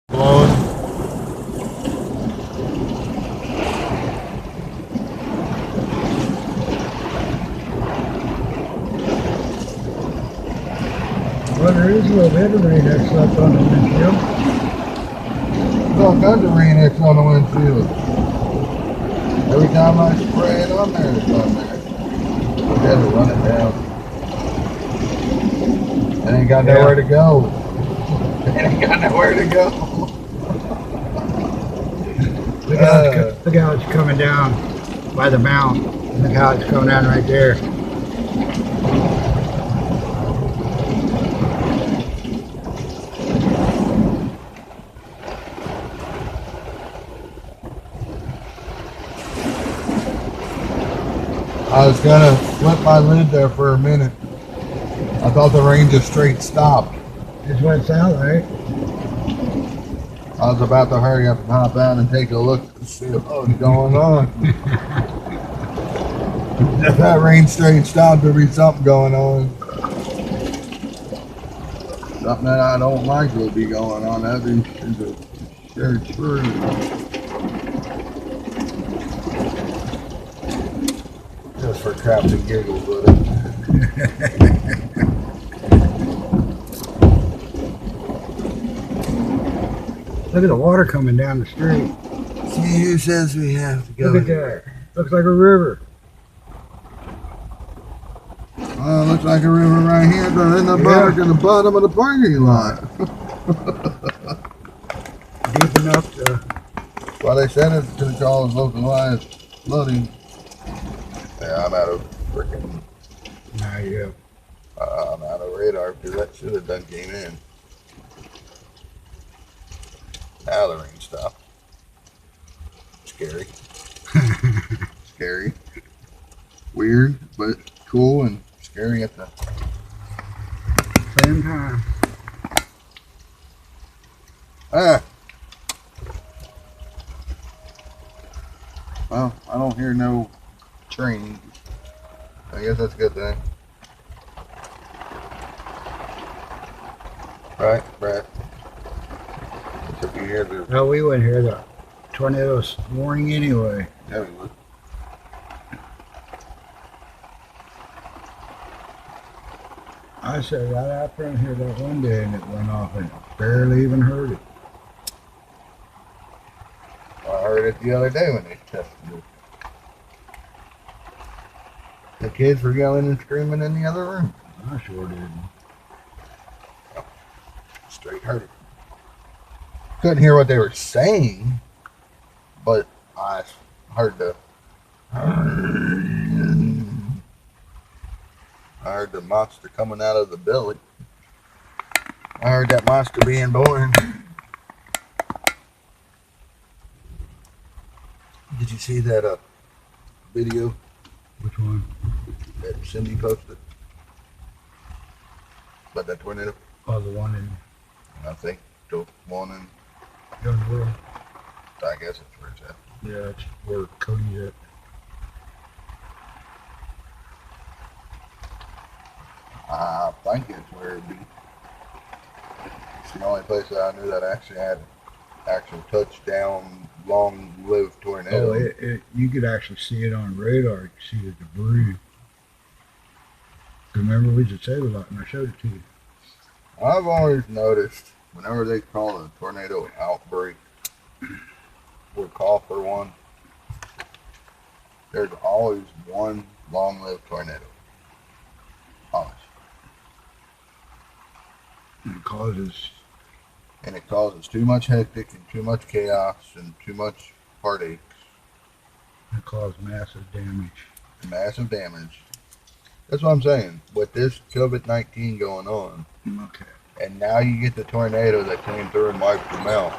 blowing. Well, there is a little bit of rain that's left on the windshield. There's all kinds of rain X on the windshield. Every time I spray it on there, it's on there. I had to run it down. It ain't got nowhere to go. It ain't got nowhere to go. Look how it's coming down by the mount. Look how it's coming down right there. I was gonna flip my lid there for a minute. I thought the rain just straight stopped. That's what it sounds like. I was about to hurry up and hop out and take a look to see what was going on. If that rain straight stopped, there'd be something going on. Something that I don't like will be going on. That'd be sure true. Just for craps and giggles with it. Look at the water coming down the street. See who says we have to go. Look at that. Looks like a river. Oh, looks like a river right here, but in the bark in the bottom of the parking lot. Deep enough to... Well, they said it's going to cause localized flooding. Yeah, I'm out of freaking. Nah, yeah. I'm out of radar because that should have done came in. Now the rain stopped. Scary. Scary. Weird, but cool and scary at the Same time. Ah. Well, I don't hear no train. I guess that's a good thing. Right, Brett? If you hear the... No, we wouldn't hear the tornadoes warning anyway. Yeah, we would. I said right out front here that one day and it went off and barely even heard it. I heard it the other day when they tested it. The kids were yelling and screaming in the other room. I sure didn't. Straight heard it. Couldn't hear what they were saying, but I heard the... I heard the monster coming out of the belly. I heard that monster being born. Did you see that video Which one? that Cindy posted about that tornado? Oh, the one in I think the one in, Jonesboro. I guess it's where it's at. Yeah, it's where Cody's at. I think it's where it'd be. It's the only place that I knew that actually had actual touchdown, long-lived tornado. Oh, you could actually see it on radar. You could see the debris. Remember, we just said a lot, and I showed it to you. I've always noticed whenever they call a tornado outbreak or call for one, there's always one long-lived tornado. Always. And it causes too much hectic and too much chaos and too much heartache. It caused massive damage. Massive damage. That's what I'm saying. With this COVID-19 going on, Okay. and now you get the tornado that came through and wiped them out.